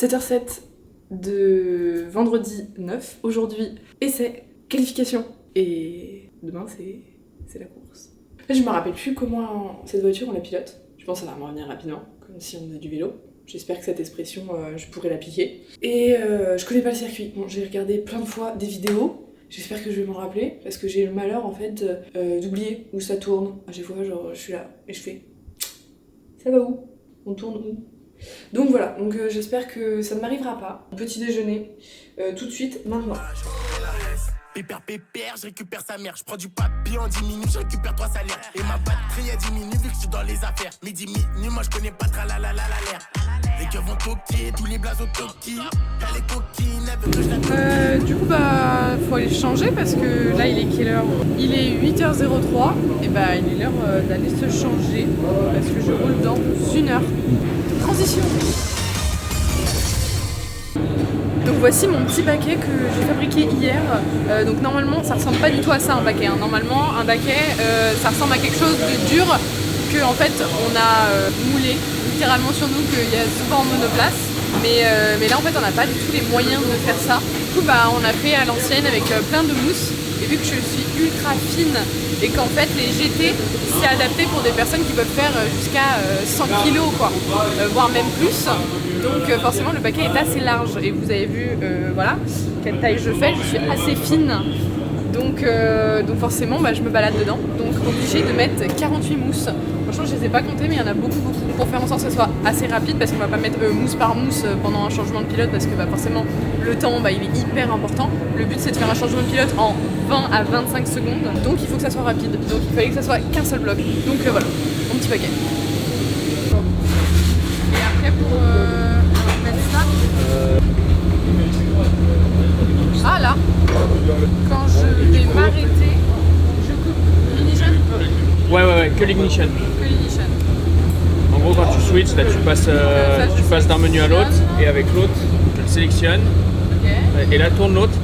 7h07 de vendredi 9. Aujourd'hui, essai, qualification. Et demain, c'est la course. Je me rappelle plus comment cette voiture on la pilote. Je pense que ça va me revenir rapidement, comme si on faisait du vélo. J'espère que cette expression, je pourrais l'appliquer. Et je connais pas le circuit. Bon, j'ai regardé plein de fois des vidéos. J'espère que je vais m'en rappeler, parce que j'ai le malheur en fait d'oublier où ça tourne. À chaque fois, genre, je suis là et je fais ça va où? On tourne où? Donc voilà, donc j'espère que ça ne m'arrivera pas. Petit déjeuner, tout de suite, maintenant. Pépère, je récupère sa mère. Je prends du papier en 10 minutes, je récupère 3 salaires. Et ma batterie a diminué vu que je suis dans les affaires. Midi, moi je connais pas l'air. Les keufs vont toquer, tous les blazes au toki. Y'a les coquines, elles veulent que je la Du coup faut aller changer parce que là il est quelle heure? Il est 8h03 et il est l'heure d'aller se changer parce que je roule dans 1 heure. Transition. Donc voici mon petit baquet que j'ai fabriqué hier. Donc normalement ça ressemble pas du tout à ça un baquet. Normalement un baquet ça ressemble à quelque chose de dur que en fait on a moulé littéralement sur nous, qu'il y a souvent en monoplace. Mais là en fait on n'a pas du tout les moyens de faire ça. Du coup on a fait à l'ancienne avec plein de mousse. Et vu que je suis ultra fine et qu'en fait les GT c'est adapté pour des personnes qui peuvent faire jusqu'à 100 kg quoi, voire même plus. Donc forcément le baquet est assez large et vous avez vu voilà quelle taille je fais, je suis assez fine. Donc forcément je me balade dedans. Donc obligée de mettre 48 mousses. Franchement je les ai pas comptées mais il y en a beaucoup pour faire en sorte que ce soit assez rapide parce qu'on va pas mettre mousse par mousse pendant un changement de pilote parce que forcément le temps il est hyper important. Le but c'est de faire un changement de pilote en 20 à 25 secondes. Donc il faut que ça soit rapide. Donc il fallait que ça soit qu'un seul bloc. Donc voilà, mon petit paquet. Et après pour mettre ça. Ah là, quand je vais m'arrêter, je coupe l'ignition. Ouais, que l'ignition. Que l'ignition. En gros, quand tu switches, là, tu passes d'un menu à l'autre, et avec l'autre, tu le sélectionnes, Ok. et là, tourne l'autre.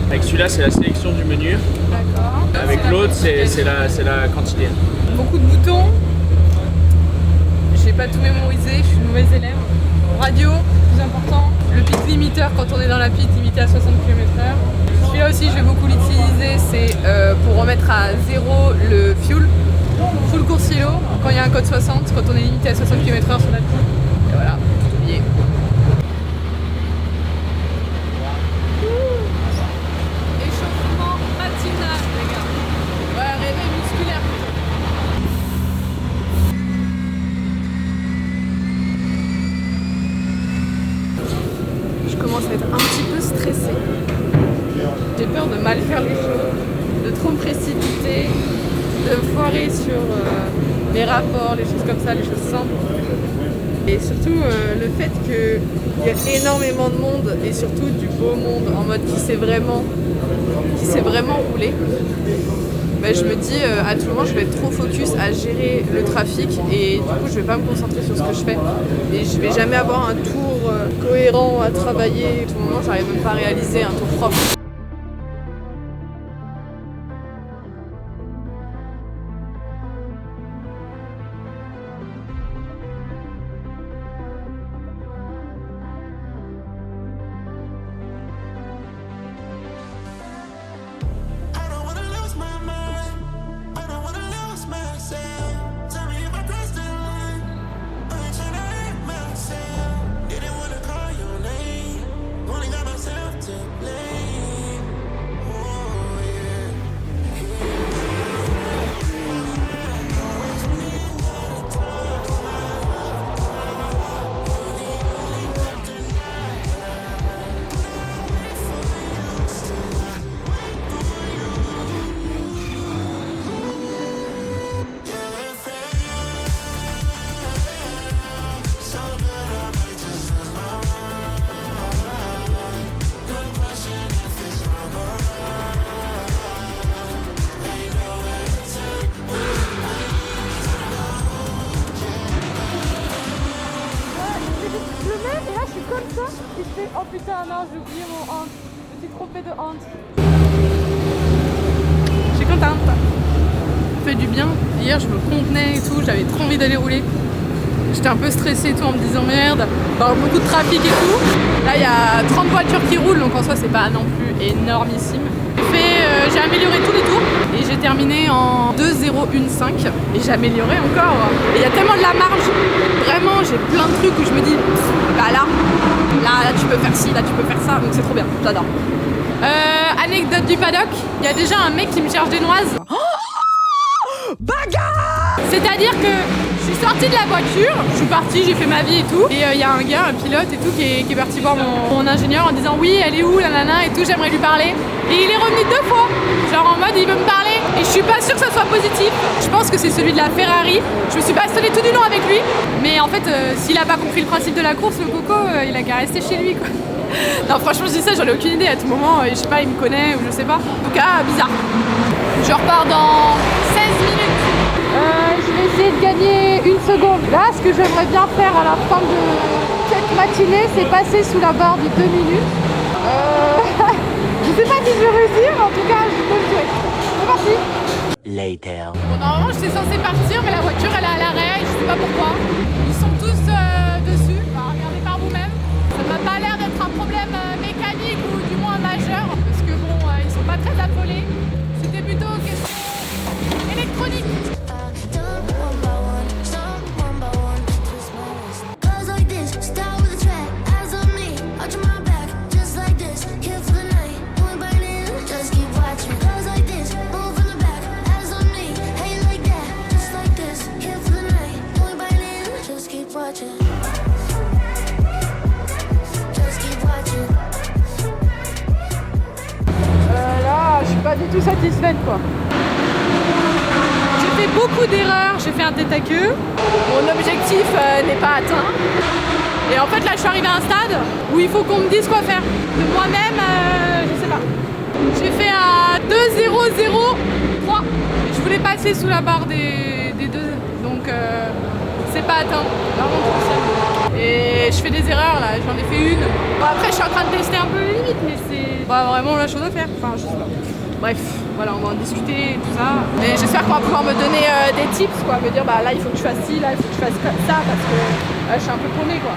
Avec celui-là, c'est la sélection du menu. D'accord. Avec l'autre, c'est la quantité. Beaucoup de boutons. J'ai pas tout mémorisé, je suis une mauvaise élève. Radio, plus important. Le pit limiteur quand on est dans la pit, limité à 60 km/h. Celui-là aussi, je vais beaucoup l'utiliser, c'est pour remettre à 0 le fuel. Full course silo, quand il y a un code 60, quand on est limité à 60 km/h sur la pit. Et voilà, tout oublié. Échauffement matinal, les gars. Ouais, réveil musculaire plutôt. Je commence à être un petit peu stressée. J'ai peur de mal faire les choses, de trop me précipiter, de me foirer sur les rapports, les choses comme ça, les choses simples. Et surtout le fait qu'il y a énormément de monde et surtout du beau monde en mode qui sait vraiment rouler. Je me dis à tout moment je vais être trop focus à gérer le trafic et du coup je vais pas me concentrer sur ce que je fais et je vais jamais avoir un tour cohérent à travailler. À tout moment j'arrive même pas à réaliser un tour propre. Oh putain non, j'ai oublié mon hante. Je me suis trompée de hante. Je suis contente. Ça fait du bien. Hier je me contenais et tout, j'avais trop envie d'aller rouler. J'étais un peu stressée et tout en me disant merde, bah, beaucoup de trafic et tout. Là il y a 30 voitures qui roulent donc en soi c'est pas non plus énormissime. J'ai amélioré tous les tours et j'ai terminé en 2:01.5 et j'ai amélioré encore. Et il y a tellement de la marge, vraiment j'ai plein de trucs où je me dis bah là tu peux faire ci, là tu peux faire ça, donc c'est trop bien, j'adore. Anecdote du paddock, il y a déjà un mec qui me cherche des noises. Bagarre! C'est-à-dire que je suis sortie de la voiture, je suis partie, j'ai fait ma vie et tout. Et il y a un gars, un pilote et tout, qui est parti voir mon ingénieur en disant oui, elle est où, la nana et tout, j'aimerais lui parler. Et il est revenu 2 fois, genre en mode il veut me parler. Et je suis pas sûre que ça soit positif. Je pense que c'est celui de la Ferrari. Je me suis bastonnée tout du long avec lui. Mais en fait, s'il a pas compris le principe de la course, le coco, il a qu'à rester chez lui quoi. Non franchement je dis ça, j'en ai aucune idée à tout moment, je sais pas, il me connaît ou je sais pas. En tout cas, bizarre. Je repars dans 16 minutes. Je vais essayer de gagner 1 seconde. Là, ce que j'aimerais bien faire à la fin de cette matinée, c'est passer sous la barre des 2 minutes. Je sais pas si je vais réussir, mais en tout cas, je peux le souhaiter. C'est parti. Later. Bon, normalement, j'étais censée partir, mais la voiture, elle est à l'arrêt, je sais pas pourquoi. Ils sont tous dessus. Bah, regardez par vous-même. Ça m'a pas l'air d'être un problème mécanique ou du moins majeur, parce que bon, ils sont pas très affolés. C'était plutôt question électronique. Pas du tout satisfaite quoi. J'ai fait beaucoup d'erreurs, j'ai fait un tête à queue. Mon objectif n'est pas atteint. Et en fait là je suis arrivée à un stade où il faut qu'on me dise quoi faire. De moi-même, je sais pas. J'ai fait un 2:00.3. Je voulais passer sous la barre des 2. Donc c'est pas atteint. Et je fais des erreurs là, j'en ai fait une. Bon, après je suis en train de tester un peu les limites, mais c'est pas vraiment la chose à faire. Enfin je sais pas. Bref, voilà, on va en discuter et tout ça. Et j'espère qu'on va pouvoir me donner des tips, quoi. Me dire, bah là, il faut que tu fasses ci, là, il faut que tu fasses ça, parce que je suis un peu paumée, quoi.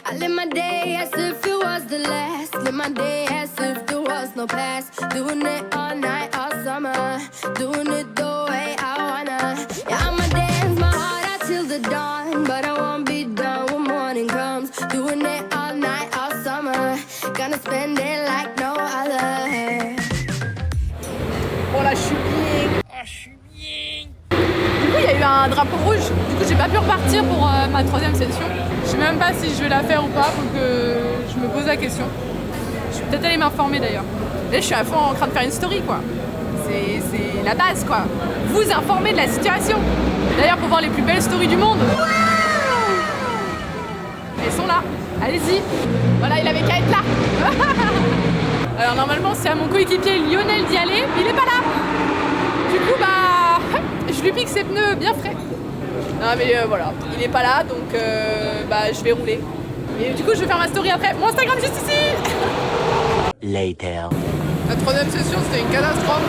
I live my day as if it was the last. Live my day as if there was no past. Doing it all night, all summer. Doing it the way I wanna. Yeah, I'ma dance my heart out till the dawn. But I won't be done when morning comes. Doing it all night, all summer. Gonna spend it like no other. Bon là je suis bien. Du coup il y a eu un drapeau rouge. Du coup j'ai pas pu repartir pour ma 3e session. Je sais même pas si je vais la faire ou pas, faut que je me pose la question. Je vais peut-être aller m'informer d'ailleurs. Là je suis à fond en train de faire une story quoi. C'est la base quoi. Vous informer de la situation. D'ailleurs pour voir les plus belles stories du monde. Elles sont là. Allez-y. Voilà, il avait qu'à être là. Alors normalement c'est à mon coéquipier Lionel d'y aller, mais il est pas là. Du coup bah je lui pique ses pneus bien frais. Non mais voilà, il est pas là donc bah je vais rouler. Et du coup je vais faire ma story après. Mon Instagram juste ici. Later. La 3e session c'était une catastrophe.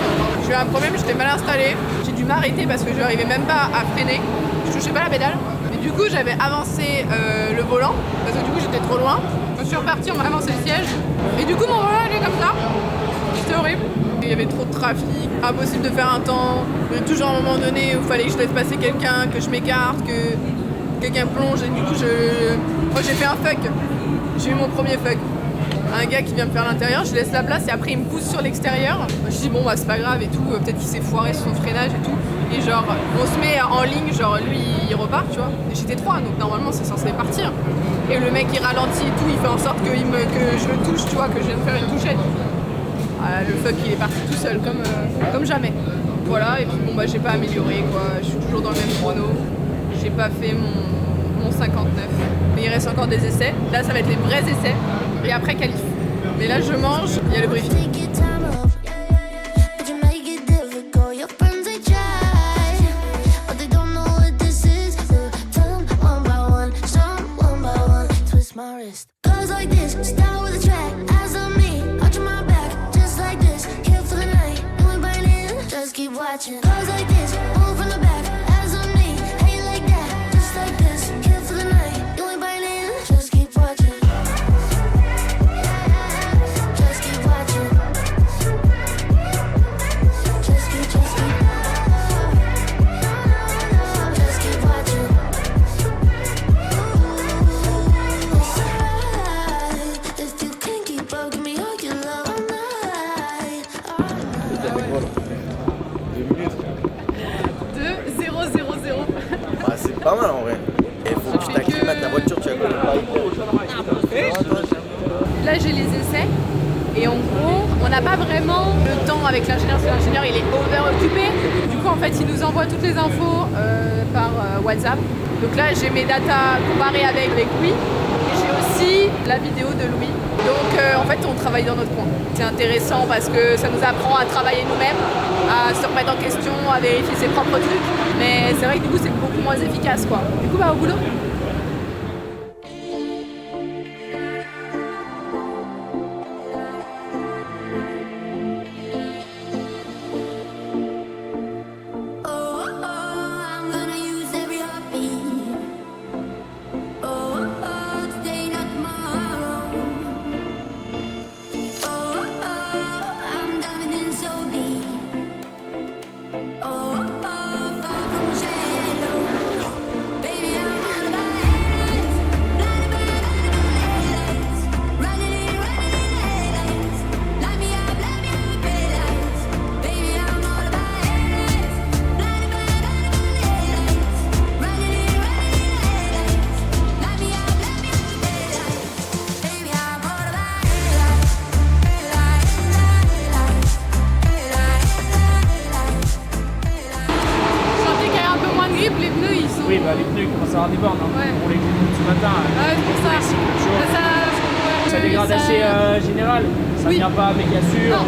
J'ai eu un problème, j'étais mal installée. J'ai dû m'arrêter parce que je n'arrivais même pas à freiner. Je touchais pas la pédale. Et du coup j'avais avancé le volant parce que du coup j'étais trop loin. Je suis repartie, on m'a avancé le siège. Et du coup mon volant il est comme ça. C'était horrible. Il y avait trop de trafic, impossible de faire un temps. Il y a toujours un moment donné où il fallait que je laisse passer quelqu'un, que je m'écarte, que quelqu'un plonge. Et du coup moi j'ai fait un fuck. J'ai eu mon premier fuck. Un gars qui vient me faire l'intérieur, je laisse la place et après il me pousse sur l'extérieur. Je dis bon bah c'est pas grave et tout, peut-être qu'il s'est foiré sur son freinage et tout. Et genre on se met en ligne, genre lui il repart tu vois. Et j'étais 3 donc normalement c'est censé partir. Et le mec il ralentit et tout, il fait en sorte que je le touche tu vois, que je viens de faire une touchette. Le fuck il est parti tout seul comme jamais. Voilà et puis bon bah j'ai pas amélioré quoi, je suis toujours dans le même chrono. J'ai pas fait mon 59. Mais il reste encore des essais. Là ça va être les vrais essais. Et après qualif. Mais là je mange, il y a le briefing. Keep watching. Goes like this, move from the back, eyes on me. How you like that? Just like this. Pas mal en vrai. Il faut que tu t'acclimates, la voiture, tu vas pas Là, j'ai les essais. Et en gros, on n'a pas vraiment le temps avec l'ingénieur, parce que l'ingénieur il est over-occupé. Du coup, en fait, il nous envoie toutes les infos par WhatsApp. Donc là, j'ai mes datas comparées avec Louis. Et j'ai aussi la vidéo de Louis. Donc en fait, on travaille dans notre coin. C'est intéressant parce que ça nous apprend à travailler nous-mêmes, à se remettre en question, à vérifier ses propres trucs. Mais c'est vrai que du coup, c'est beaucoup moins efficace, quoi. Du coup, au boulot. Oui, bah les pneus ils commencent à avoir des bornes. Hein. Ouais. Pour les coups ce matin. Ouais, c'est pour ça. Ça dégrade assez général. Ça Oui. vient pas méga sûr. Non,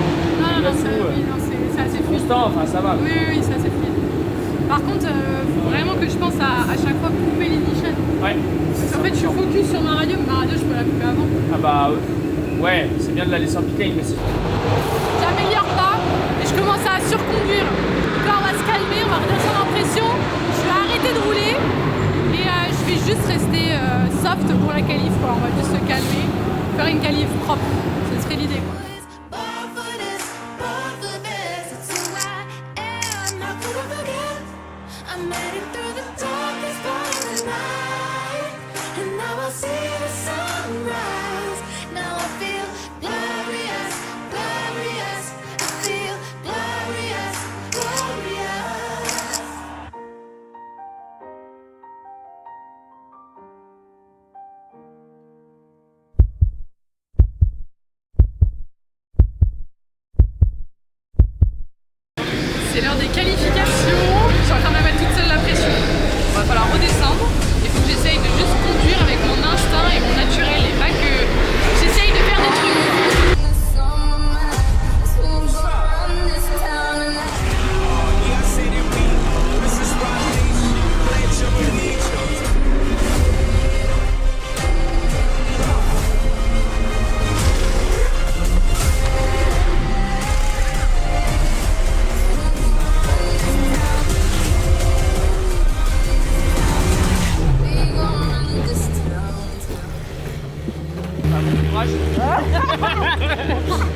c'est assez fluide. Constant, enfin ça va. Oui, c'est assez fluide. Par contre, faut vraiment que je pense à chaque fois couper l'ignition. Ouais. Parce qu'en fait, je suis focus sur ma radio, mais ma radio, je peux la couper avant. Ah bah ouais, c'est bien de la laisser en piquet, mais c'est... J'améliore pas et je commence à surconduire. Donc là, on va se calmer, on va redescendre en pression. Je vais arrêter de rouler et je vais juste rester soft pour la qualif, quoi. On va juste se calmer, faire une qualif propre. Ce serait l'idée, quoi. C'est l'heure des qualifications. Je suis en train de me mettre toute seule la pression. Il va falloir redescendre. Il faut que j'essaye de juste conduire avec mon instinct et mon naturel et pas que j'essaye de faire des trucs.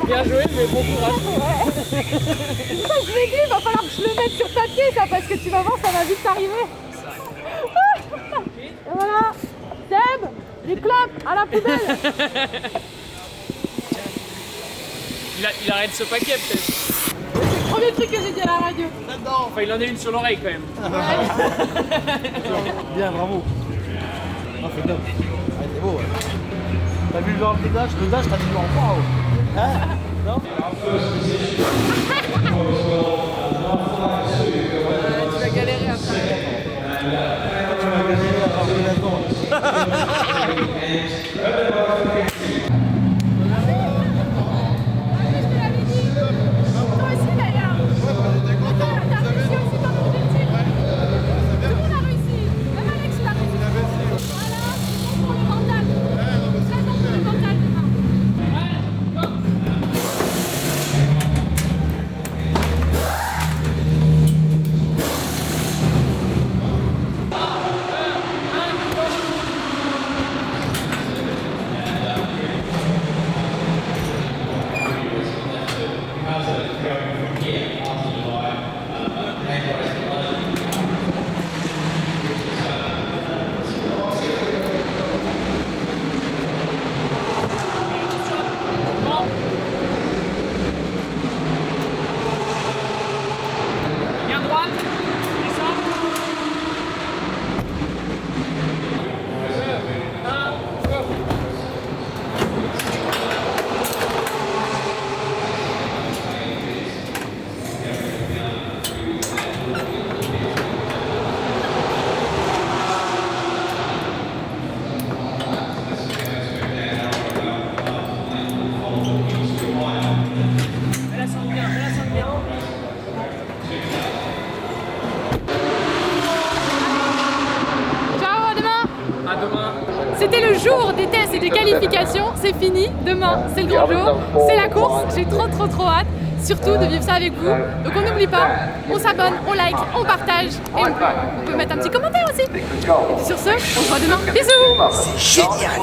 Bien joué, mais bon courage. Ça, je l'ai dit, il va falloir que je le mette sur papier, ça, parce que tu vas voir, ça va vite arriver. Et voilà, Seb, les clopes à la poubelle. Il arrête ce paquet peut-être. C'est le premier truc que j'ai dit à la radio. Enfin, il en a une sur l'oreille quand même. Bien, bravo. Ah, c'est top. Ah, c'est beau, ouais. T'as vu le dash, t'as vu en point, hein? Non? Tu vas galérer après. Tu vas galérer à partir de Toi aussi d'ailleurs. T'as réussi aussi ton objectif. Tout le monde a réussi. Même Alex l'a réussi. Voilà, c'est bon pour le mental. Très bon pour le mental demain. C'était le jour des tests et des qualifications, c'est fini, demain c'est le grand jour, c'est la course, j'ai trop hâte, surtout de vivre ça avec vous. Donc on n'oublie pas, on s'abonne, on like, on partage et on peut mettre un petit commentaire aussi. Et puis sur ce, on se voit demain, bisous. C'est génial.